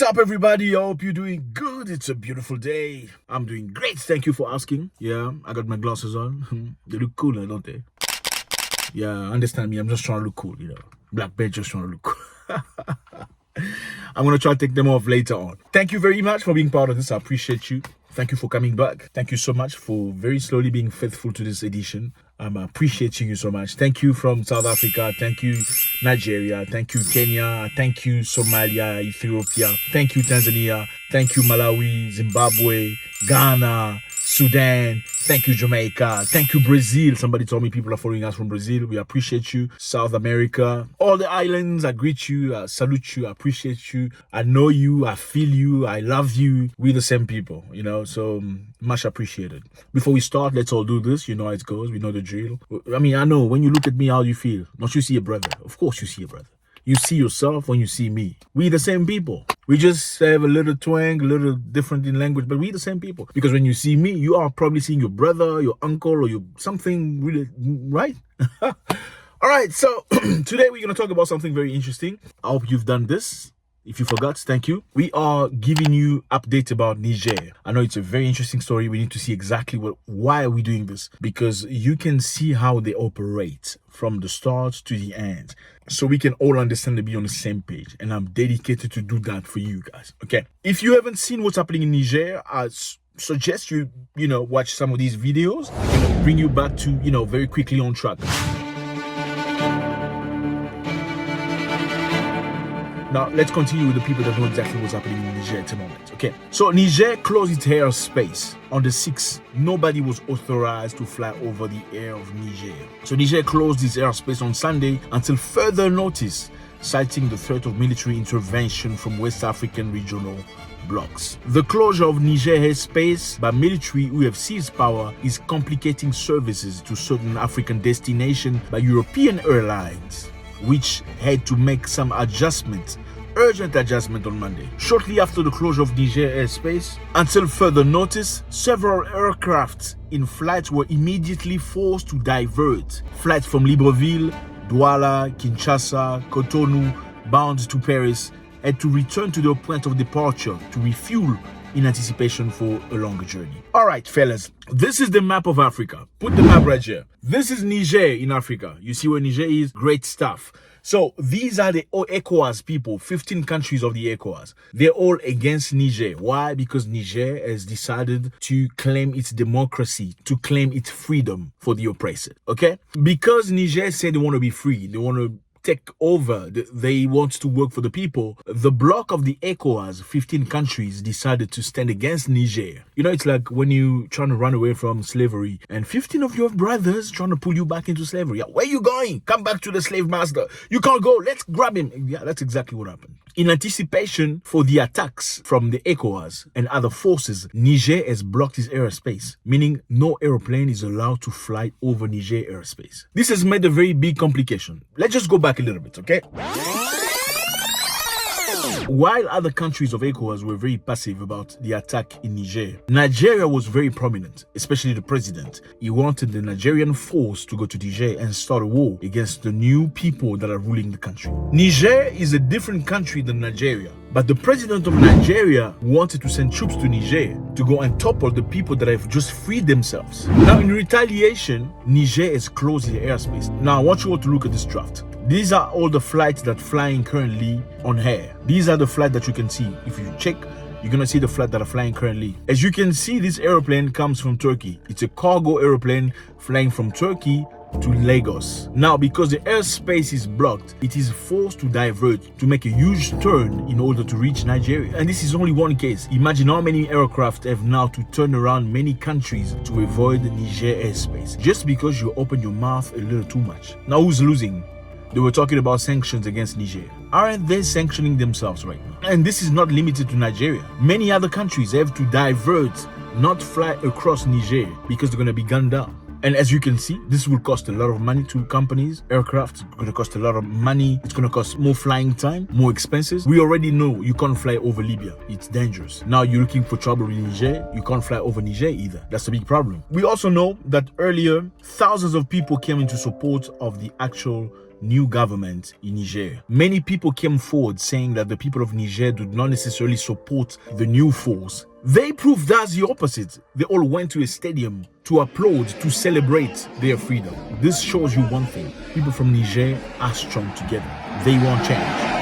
up, everybody? I hope you're doing good. It's a beautiful day. I'm doing great. Thank you for asking. Yeah, I got my glasses on. They look cool, don't they? Yeah, understand me. I'm just trying to look cool, Black bear just trying to look cool. I'm going to try to take them off later on. Thank you very much for being part of this. I appreciate you. Thank you for coming back. Thank you so much for very slowly being faithful to this edition. I'm appreciating you so much. Thank you from South Africa. Thank you, Nigeria. Thank you, Kenya. Thank you, Somalia, Ethiopia. Thank you, Tanzania. Thank you, Malawi, Zimbabwe, Ghana, Sudan. Thank you, Jamaica. Thank you, Brazil. Somebody told me people are following us from Brazil. We appreciate you. South America, all the islands, I greet you, I salute you, I appreciate you. I know you, I feel you, I love you. We're the same people, so much appreciated. Before we start, let's all do this. You know how it goes. We know the drill. I mean, I know when you look at me, how do you feel? Don't you see a brother? Of course you see a brother. You see yourself when you see me. We the same people. We just have a little twang, a little different in language, but we the same people. Because when you see me, you are probably seeing your brother, your uncle, or your something really, right? All right, so today we're going to talk about something very interesting. I hope you've done this. If you forgot, thank you. We are giving you updates about Niger. I know it's a very interesting story. We need to see exactly why are we doing this, because you can see how they operate from the start to the end, so we can all understand and be on the same page. And I'm dedicated to do that for you guys. Okay. If you haven't seen what's happening in Niger, I suggest you watch some of these videos. Bring you back to very quickly on track. Now, let's continue with the people that know exactly what's happening in Niger at the moment. Okay, so Niger closed its airspace on the 6th. Nobody was authorized to fly over the air of Niger. So Niger closed its airspace on Sunday until further notice, citing the threat of military intervention from West African regional blocs. The closure of Niger airspace by military who have seized power is complicating services to certain African destinations by European airlines, which had to make some urgent adjustment on Monday. Shortly after the closure of Niger airspace, until further notice, several aircrafts in flight were immediately forced to divert. Flights from Libreville, Douala, Kinshasa, Cotonou, bound to Paris, had to return to their point of departure to refuel in anticipation for a longer journey. All right, fellas, this is the map of Africa. Put the map right here. This is Niger in Africa. You see where Niger is? Great stuff. So these are the ECOWAS people, 15 countries of the ECOWAS. They're all against Niger. Why? Because Niger has decided to claim its democracy, to claim its freedom for the oppressor. Okay? Because Niger said they want to be free, they want to take over, they want to work for the people, the bloc of the ECOWAS, 15 countries, decided to stand against Niger. It's like when you trying to run away from slavery and 15 of your brothers trying to pull you back into slavery. Where you going? Come back to the slave master. You can't go. Let's grab him. Yeah, that's exactly what happened. In anticipation for the attacks from the ECOWAS and other forces, Niger has blocked its airspace, meaning no airplane is allowed to fly over Niger airspace. This has made a very big complication. Let's just go back a little bit, okay? While other countries of ECOWAS were very passive about the attack in Niger, Nigeria was very prominent, especially the president. He wanted the Nigerian force to go to Niger and start a war against the new people that are ruling the country. Niger is a different country than Nigeria, but the president of Nigeria wanted to send troops to Niger to go and topple the people that have just freed themselves. Now, in retaliation, Niger has closed the airspace. Now, I want you all to look at this draft. These are all the flights that are flying currently on air. These are the flights that you can see. If you check, you're going to see the flights that are flying currently. As you can see, this airplane comes from Turkey. It's a cargo airplane flying from Turkey to Lagos. Now, because the airspace is blocked, it is forced to divert to make a huge turn in order to reach Nigeria. And this is only one case. Imagine how many aircraft have now to turn around many countries to avoid the Niger airspace, just because you open your mouth a little too much. Now, who's losing? They were talking about sanctions against Niger. Aren't they sanctioning themselves right now? And this is not limited to Nigeria. Many other countries have to divert, not fly across Niger, because they're going to be gunned down. And as you can see, this will cost a lot of money to companies, aircraft. It's going to cost a lot of money. It's going to cost more flying time, more expenses. We already know you can't fly over Libya. It's dangerous. Now you're looking for trouble in Niger. You can't fly over Niger either. That's a big problem. We also know that earlier, thousands of people came into support of the actual new government in Niger. Many people came forward saying that the people of Niger do not necessarily support the new force. They proved that's the opposite. They all went to a stadium to applaud, to celebrate their freedom. This shows you one thing. People from Niger are strong together. They want change.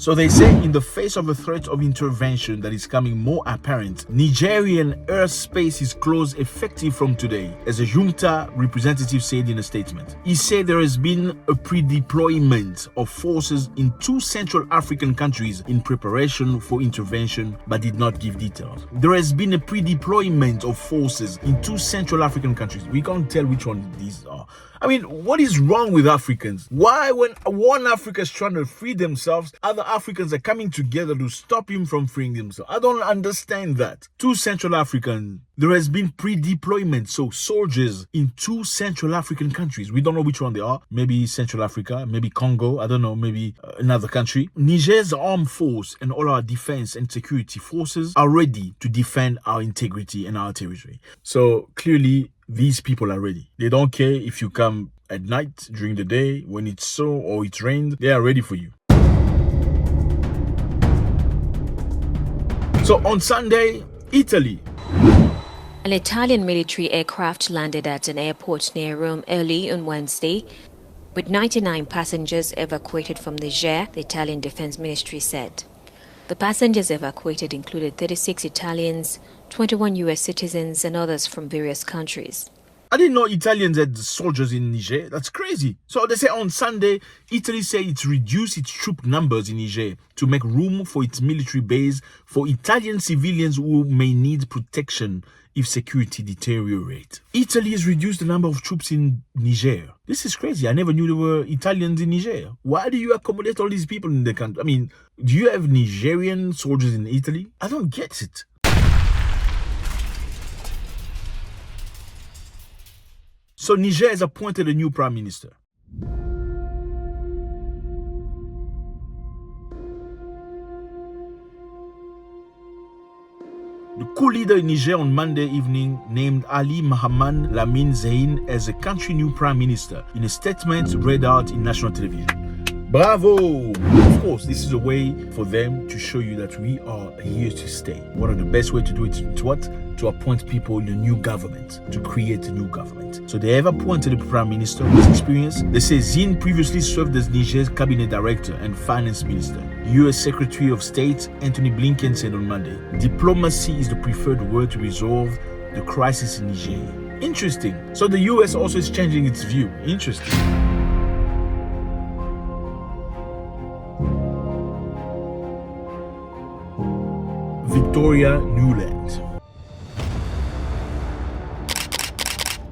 So they say in the face of a threat of intervention that is coming more apparent, Nigerian airspace is closed effective from today, as a junta representative said in a statement. He said there has been a pre-deployment of forces in 2 Central African countries in preparation for intervention, but did not give details. There has been a pre-deployment of forces in 2 Central African countries. We can't tell which one these are. I mean, what is wrong with Africans? Why, when one Africa is trying to free themselves, other Africans are coming together to stop him from freeing himself? I don't understand that. 2 Central African, there has been pre-deployment, so soldiers in 2 Central African countries. We don't know which one they are. Maybe Central Africa, maybe Congo, I don't know, maybe another country. Niger's armed force and all our defense and security forces are ready to defend our integrity and our territory. So clearly, these people are ready. They don't care if you come at night, during the day, when it's so or it's rained, they are ready for you. So on Sunday, Italy. An Italian military aircraft landed at an airport near Rome early on Wednesday, with 99 passengers evacuated from Niger, the Italian Defense Ministry said. The passengers evacuated included 36 Italians, 21 U.S. citizens, and others from various countries. I didn't know Italians had soldiers in Niger. That's crazy. So they say on Sunday, Italy said it's reduced its troop numbers in Niger to make room for its military base for Italian civilians who may need protection if security deteriorates. Italy has reduced the number of troops in Niger. This is crazy. I never knew there were Italians in Niger. Why do you accommodate all these people in the country? I mean, do you have Nigerian soldiers in Italy? I don't get it. So Niger has appointed a new prime minister. The coup leader in Niger on Monday evening named Ali Mohamed Lamine Zein as the country's new prime minister in a statement read out in national television. Bravo! Of course, this is a way for them to show you that we are here to stay. One of the best way to do it is what? To appoint people in a new government, to create a new government. So they have appointed a prime minister with experience. They say Zein previously served as Niger's cabinet director and finance minister. U.S. Secretary of State Anthony Blinken said on Monday, diplomacy is the preferred word to resolve the crisis in Niger. Interesting. So the U.S. also is changing its view. Interesting. Victoria Nuland.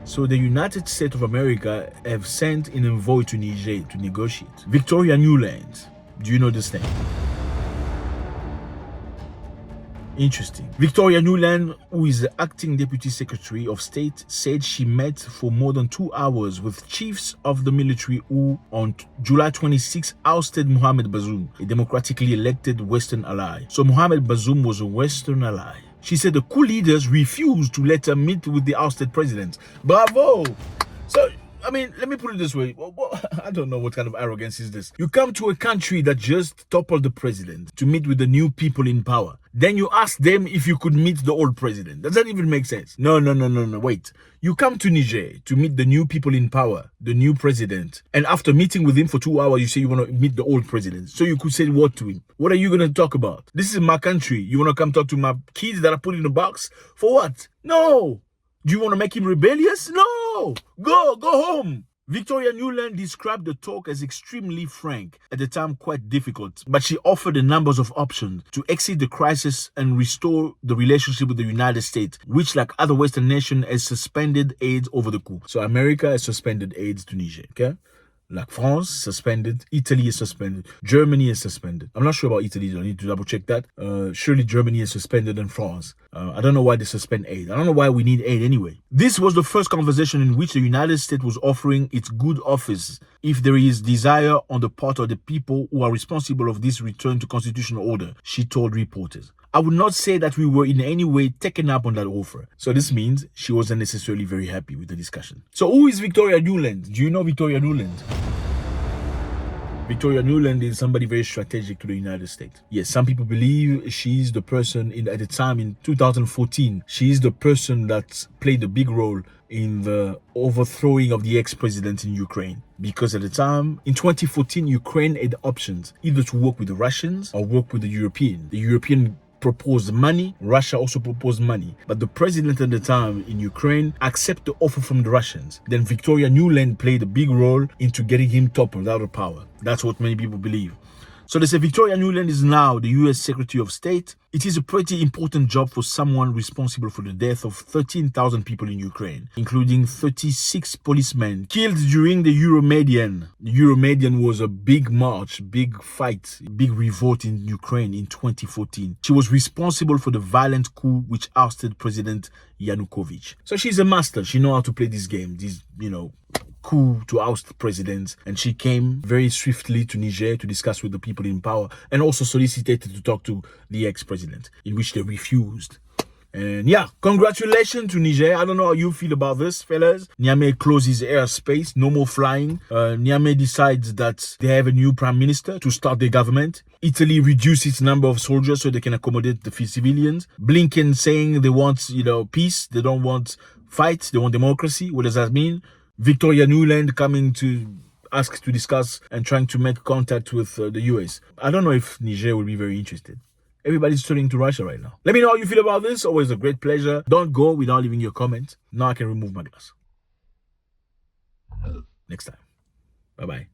So the United States of America have sent an envoy to Niger to negotiate. Victoria Nuland. Do you know this name? Interesting. Victoria Nuland, who is the acting Deputy Secretary of State, said she met for more than 2 hours with chiefs of the military who, on July 26, ousted Mohamed Bazoum, a democratically elected Western ally. So Mohamed Bazoum was a Western ally. She said the coup leaders refused to let her meet with the ousted president. Bravo! So, I mean, let me put it this way. I don't know what kind of arrogance is this. You come to a country that just toppled the president to meet with the new people in power. Then you ask them if you could meet the old president. Does that even make sense? No. Wait. You come to Niger to meet the new people in power, the new president. And after meeting with him for 2 hours, you say you want to meet the old president. So you could say what to him? What are you going to talk about? This is my country. You want to come talk to my kids that I put in a box? For what? No. Do you want to make him rebellious? No. Go home. Victoria Nuland described the talk as extremely frank, at the time quite difficult, but she offered a number of options to exit the crisis and restore the relationship with the United States, which, like other Western nations, has suspended aid over the coup. So America has suspended aid to Niger, okay? Like France suspended, Italy is suspended, Germany is suspended. I'm not sure about Italy, I need to double check that. Surely Germany is suspended and France. I don't know why they suspend aid. I don't know why we need aid anyway. This was the first conversation in which the United States was offering its good office if there is desire on the part of the people who are responsible of this return to constitutional order, she told reporters. I would not say that we were in any way taken up on that offer. So this means she wasn't necessarily very happy with the discussion. So who is Victoria Nuland? Do you know Victoria Nuland? Victoria Nuland is somebody very strategic to the United States. Yes, some people believe she's the person at the time in 2014. She's the person that played a big role in the overthrowing of the ex-president in Ukraine. Because at the time, in 2014, Ukraine had options, either to work with the Russians or work with the European. The European proposed money, Russia also proposed money. But the president at the time in Ukraine accepted the offer from the Russians. Then Victoria Nuland played a big role into getting him toppled out of power. That's what many people believe. So they say Victoria Nuland is now the US Secretary of State. It is a pretty important job for someone responsible for the death of 13,000 people in Ukraine, including 36 policemen killed during the Euromaidan. The Euromaidan was a big march, big fight, big revolt in Ukraine in 2014. She was responsible for the violent coup which ousted President Yanukovych. So she's a master. She knows how to play this game, coup to oust presidents, and she came very swiftly to Niger to discuss with the people in power and also solicited to talk to the ex-president, in which they refused. And yeah, congratulations to Niger. I don't know how you feel about this, fellas. Niamey closes airspace, no more flying. Niamey decides that they have a new prime minister to start their government. Italy reduced its number of soldiers so they can accommodate the civilians. Blinken saying they want, peace. They don't want fight. They want democracy. What does that mean? Victoria Nuland coming to ask to discuss and trying to make contact with the US. I don't know if Niger will be very interested. Everybody's turning to Russia right now. Let me know how you feel about this. Always a great pleasure. Don't go without leaving your comment. Now I can remove my glass. Next time. Bye-bye.